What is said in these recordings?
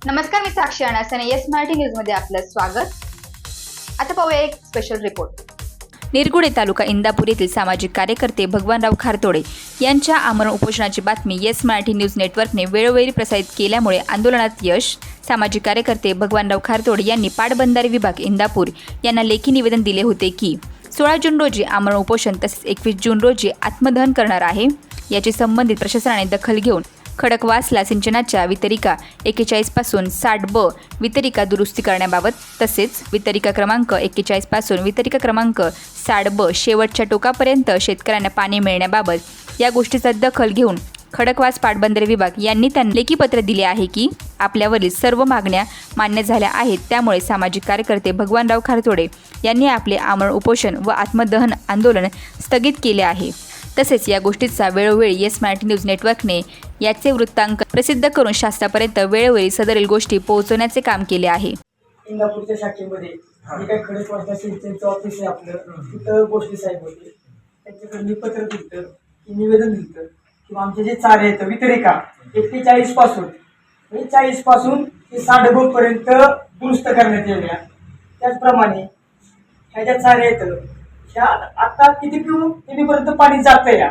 नमस्कार, मी साक्षी अनासने. Yes Marathi news मध्ये आपलं स्वागत. आता पाहूया एक स्पेशल रिपोर्ट. निरगुडे तालुका इंदापूर येथील सामाजिक कार्यकर्ते भगवानराव खारतोडे यांच्या आमरण उपोषणाची बातमी येस मराठी न्यूज नेटवर्कने वेळोवेळी प्रसारित केल्यामुळे आंदोलनात यश. सामाजिक कार्यकर्ते भगवानराव खारतोडे यांनी पाटबंधारे विभाग इंदापूर यांना लेखी निवेदन दिले होते की 16 जून रोजी आमरण उपोषण तसेच 21 जून रोजी आत्मदहन करणार आहे. याची संबंधित प्रशासनाने दखल घेऊन खडकवासला सिंचनाच्या वितरिका 41 पासून 60 ब वितरिका दुरुस्ती करण्याबाबत तसेच वितरिका क्रमांक 41 पासून वितरिका क्रमांक 60 ब शेवटच्या टोकापर्यंत शेतकऱ्यांना पाणी मिळण्याबाबत या गोष्टीचा दखल घेऊन खडकवास पाटबंधारे विभाग यांनी त्यांना लेखी पत्र दिले आहे की आपल्यावरील सर्व मागण्या मान्य झाल्या आहेत. त्यामुळे सामाजिक कार्यकर्ते भगवानराव खारतोडे यांनी आपले आमरण उपोषण व आत्मदहन आंदोलन स्थगित केले आहे. तसेच या गोष्टीचा वेळोवेळी येस मराठी न्यूज नेटवर्कने याचे वृत्तांकन प्रसिद्ध करून शासनापर्यंत वेळोवेळी सदरील गोष्टी पोहोचवण्याचे काम केले आहे. इंदापूरच्या शाखेमध्ये जे काही खडकवासला सिंचनचं ऑफिस आहे आपलं, तिथं गोष्टी साहेब होते. त्यांच्याकडे मी पत्र दिलं की निवेदन दिलं किंवा आमचे जे चारे आहेत वितरिका 41 पासून 40 पासून ते 60 ब पर्यंत दुरुस्त करण्यात याव्या. त्याचप्रमाणे ह्या ज्या चारे आहेत ह्या आता कितीपर्यंत पाणी जातं या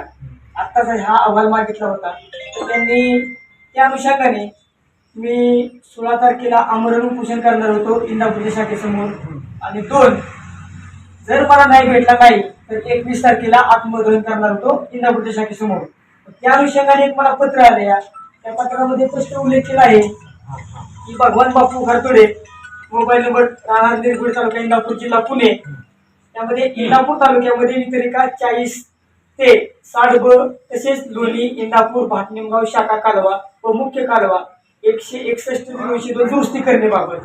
आत्ताचा हा अहवाल मागितला होता. तर त्यांनी त्या अनुषंगाने मी 16 तारखेला आमरण उपोषण करणार होतो इंदापूरच्या शाखेसमोर आणि 2 जर मला नाही भेटला नाही तर 21 तारखेला आत्मदहन करणार होतो इंदापूरच्या शाखेसमोर. त्या अनुषंगाने एक मला पत्र आले. त्या पत्रामध्ये स्पष्ट उल्लेख केला आहे की भगवान बापू खारतोडे, मोबाईल नंबर राहणार निरगुडे तालुका इंदापूर जिल्हा पुणे. त्यामध्ये इंदापूर तालुक्यामध्ये वितरिका 40 ते 60 ब तसेच लोणी इंदापूर भाटनिमगाव शाखा कालवा व मुख्य कालवा 161-202 दुरुस्ती करण्याबाबत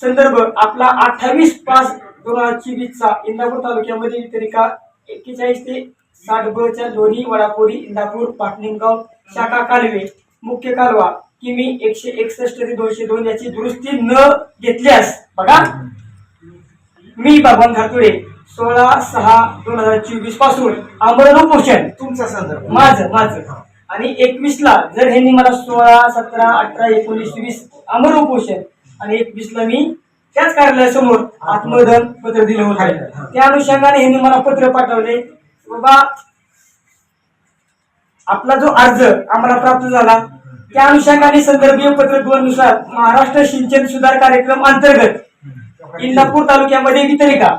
संदर्भ आपला 28/5/2024 इंदापूर तालुक्यामध्ये वितरिका 41 ते 60 ब च्या लोणी वडापोरी इंदापूर भाटनिमगाव शाखा कालवे मुख्य कालवा किमी 161-202 याची दुरुस्ती न घेतल्यास बघा मी भगवान खारतोडे 16/6/2024 पासून आमरण उपोषण तुमचा संदर्भ माझं आणि 21 ला जर ह्यांनी मला 16, 17, 18, 19, 20 आमरण उपोषण आणि 21 ला मी त्याच कार्यालयासमोर आत्मदहन पत्र दिलं होतं. त्या अनुषंगाने ह्यांनी मला पत्र पाठवले बाबा आपला जो अर्ज आम्हाला प्राप्त झाला त्या अनुषंगाने संदर्भीय पत्र 2 नुसार महाराष्ट्र सिंचन सुधार कार्यक्रम अंतर्गत इंदापूर तालुक्यामध्ये वितरिका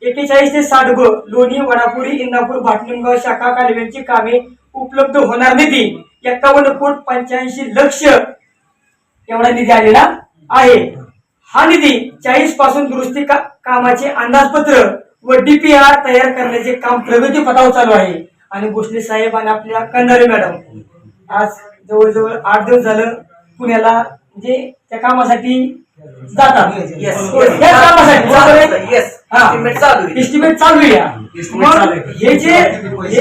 41 ते 60 ब लोणी वडापुरी इंदापूर भाटनिमगाव शाखा कालव्यांची कामे उपलब्ध होणार निधी 51,85,00,000 एवढा निधी आलेला आहे. हा निधी 40 पासून दुरुस्ती कामाचे अंदाजपत्र व DPR तयार करण्याचे काम प्रगतीपथावर चालू आहे. आणि भोसले साहेब आणि आपल्या कंधारे मॅडम आज जवळजवळ 8 दिवस झालं पुण्याला म्हणजे त्या कामासाठी जातात. एस्टिमेट चालू आहे. हे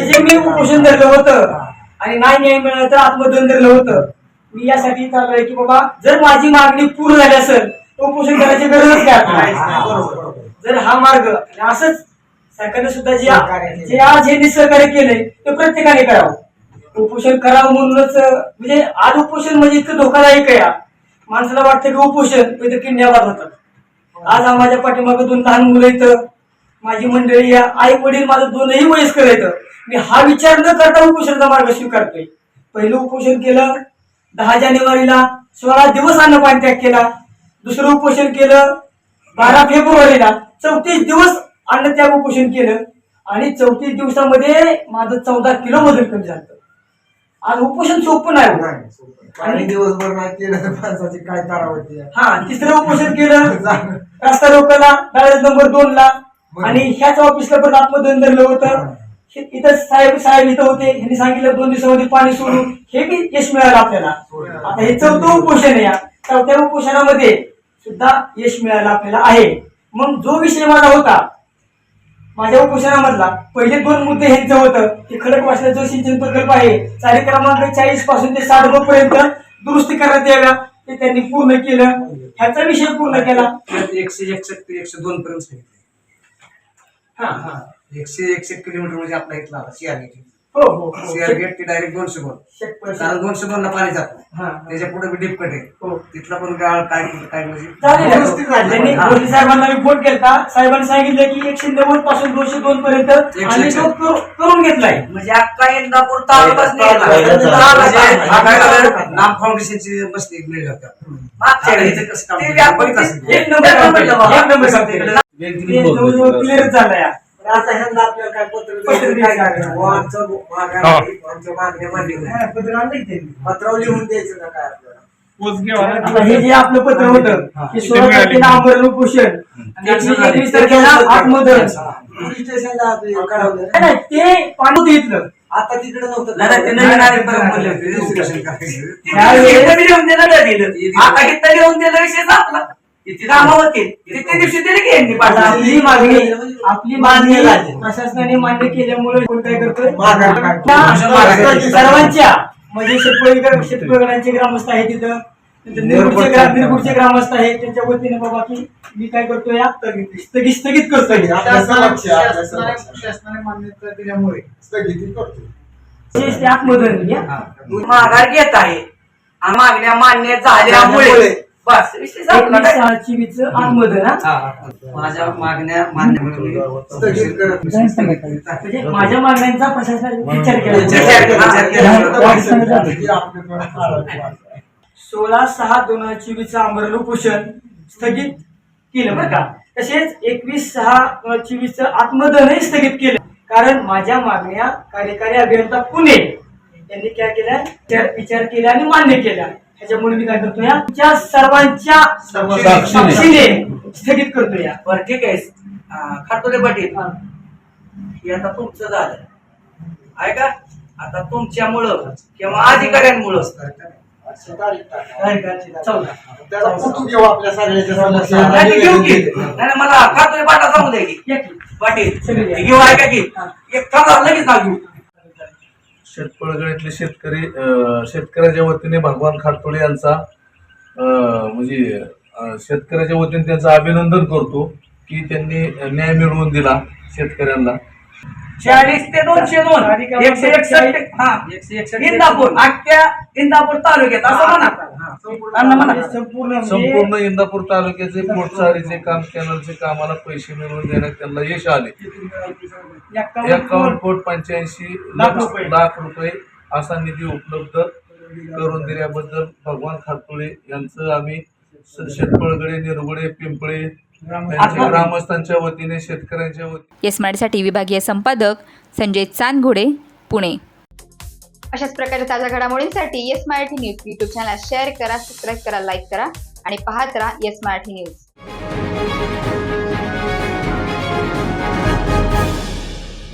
जे मी उपोषण धरलं होतं आणि नाही न्याय मिळालं तर आत्मदहन धरलं होतं. मी यासाठी चालू आहे की बाबा जर माझी मागणी पूर्ण झाली असेल तर उपोषण करायची गरजच काय. जर हा मार्ग असंच सरकारने सुद्धा जे आज हे निसहकार्य केलंय ते प्रत्येकाने करावं. उपोषण करावं म्हणूनच म्हणजे आज उपोषण म्हणजे इतकं धोकादायक आहे. माणसाला वाटतं की उपोषण इथं किडनॅप होतात. आज माझ्या पाठीमागे 2 लहान मुलं इथं माझी मंडळी आई वडील माझं 2ही वयस्कर आहेत. मी हा विचार न करता उपोषणाचा मार्ग स्वीकारतोय. पहिलं उपोषण केलं 10 जानेवारीला 16 दिवस अन्न पाणी त्याग केला. दुसरं उपोषण केलं 12 फेब्रुवारीला 34 दिवस अन्न त्याग उपोषण केलं आणि 34 दिवसामध्ये माझं 14 किलो वजन कमी झालं. आज उपोषण सोपं नाही आणि दिवसभर नाही केलं तर माणसाची काय तारा होती. तिसरं उपोषण केलं रस्ता रोकला नंबर 2 ला आणि ह्याच ऑफिसला पण आत्मदहन धरलं होतं. इथं साहेब इथं होते. यांनी सांगितलं 2 दिवसामध्ये पाणी सोडू. हे बी यश मिळालं आपल्याला. आता हे 4थं उपोषण आहे. 4थ्या उपोषणामध्ये सुद्धा यश मिळालं आपल्याला आहे. मग जो विषय माझा होता माझ्या उपोषणामधला पहिले 2 मुद्दे ह्यांचं होतं की खडकवासला जो सिंचन प्रकल्प आहे चारी क्रमांक 40 पासून ते 60 ब पर्यंत दुरुस्ती करण्यात याव्या ते त्यांनी पूर्ण केलं. ह्याचा विषय पूर्ण केला. 161 ते 102 पर्यंत 161 किलोमीटर म्हणजे आपला इथला हो हो शेअर गेट ती डायरेक्ट 200 बोल 100%. कारण 200 बोलला पाणी जात नाही हा. त्याच्या पुढे बी डिपकट आहे हो. तिथला पण गाळ काय कुठं काय म्हणजे चालेल. व्यवस्थित झालं. त्यांनी हा. मोदी साहेबांना मी फोन केला. साहेबांनी सांगितलं की 190 पासून 202 पर्यंत आणि तो करून घेतलाय. म्हणजे अख्खा इंदापूर तालुकाच म्हणजे हा काय नाही झालं, नाम फाउंडेशनची मस्त एक मिळेल होता. मागच्या वेळी इथं कसं काम ते केलं? व्यापारी बघितलं असेल. एक नंबर काम केलं बाबा. एक नंबर काम केलं. व्यक्तीने ते बोलतो जवळजवळ क्लिअर झालं या. आता ह्यांना आपल्याला काय पत्र पत्र द्यायचं, काय द्यायचं. करायचं? आमचं मागण्या आमच्या मागण्या मान्य नाही. पत्र आणलं की त्यांनी. पत्रावर लिहून द्यायचं का काय आपल्याला आता हे जे आपलं पत्र होतं की 16 तारखेला आमरण उपोषण आणि 21 तारखेला आत्मदहन. पोलीस स्टेशनला आपलं कळवलं. नाही, नाही, ते पाणी घेतलं. आता तिकडे नव्हतं नाही, ते नवीन आले परत बोलले होते. रजिस्ट्रेशन करायचं. इथं बी लिहून दिलं नाही दिलं. आता इथं लिहून दिलं विषय संपला. इथे कामं होते ते दिवशी दिले की यांनी आता पाठवलं. आपली मागणी प्रशासनाने मान्य केल्यामुळे कोण काय करतोय माघार त्या सर्वांच्या म्हणजे शेतकऱ्यांचे ग्रामस्थ आहेत तिथं निरगुडचे ग्रामस्थ आहेत त्यांच्या वतीने बाबा की मी काय करतोय या स्थगित करतोय शासनाने मान्यता दिल्यामुळे स्थगिती करतो. ते आत्मदहन घ्या. माघार घेत आहे आणि मागण्या मान्य झाल्यामुळे बस विषय संपला. 21/6/24 आत्मदहन हा. माझ्या मागण्या मान्य स्थगित करत म्हणजे माझ्या मागण्यांचा प्रशासनाने विचार विचार केला. 16/6/2024 आमरण उपोषण स्थगित केलं बरं का. तसेच 21/6/2024 आत्मदहनही स्थगित केलं. कारण माझ्या मागण्या कार्यकारी अभियंता पुणे यांनी काय केलं विचार केला आणि मान्य केला. त्याच्यामुळे मी काय करतोय तुमच्या सर्वांच्या साक्षीने स्थगित करतोय. बरं ठीक आहे. खातोले पाटील हे आता तुमचं झालं आहे का. आता तुमच्यामुळं किंवा अधिकाऱ्यांमुळं त्याला कुठून घेऊ आपल्या सगळ्याच्या नाही, घेऊ की. समस्या. नाही, मला खातोले पाटा सांगू द्या की या की. पाटील सगळे घ्या. घेऊ आहे का की एक थांबा लगेच नाव घेऊ. शेतपळगडीतले शेतकऱ्याच्या वतीने भगवान खारतोळे यांचा म्हणजे शेतकऱ्याच्या वतीने त्यांचं अभिनंदन करतो की त्यांनी न्याय मिळवून दिला शेतकऱ्यांना. 40 ते 202 161 हा 161 इंदापूर अख्ख्या इंदापूर तालुक्यात असं म्हणा. अण्णा म्हणा. संपूर्ण म्हणजे संपूर्ण इंदापूर तालुक्याचे पोटचारीचे काम कॅनलचे कामाला पैसे मिळवून देण्यात त्यांना यश आले. 51,85 लाख रुपये असा निधी उपलब्ध करून दिल्याबद्दल भगवान खारतोळे यांचं आम्ही शेतपळगडे निरगुडे पिंपळे त्यांच्या ग्रामस्थांच्या वतीने शेतकऱ्यांच्या वतीने येस मराठीसाठी विभागीय संपादक संजय चांदघोडे, पुणे. अशाच प्रकारच्या ताज्या घडामोडींसाठी yes Marathi news YouTube channel share करा, सबस्क्राईब करा, लाईक करा आणि पाहत राहा येस मराठी न्यूज.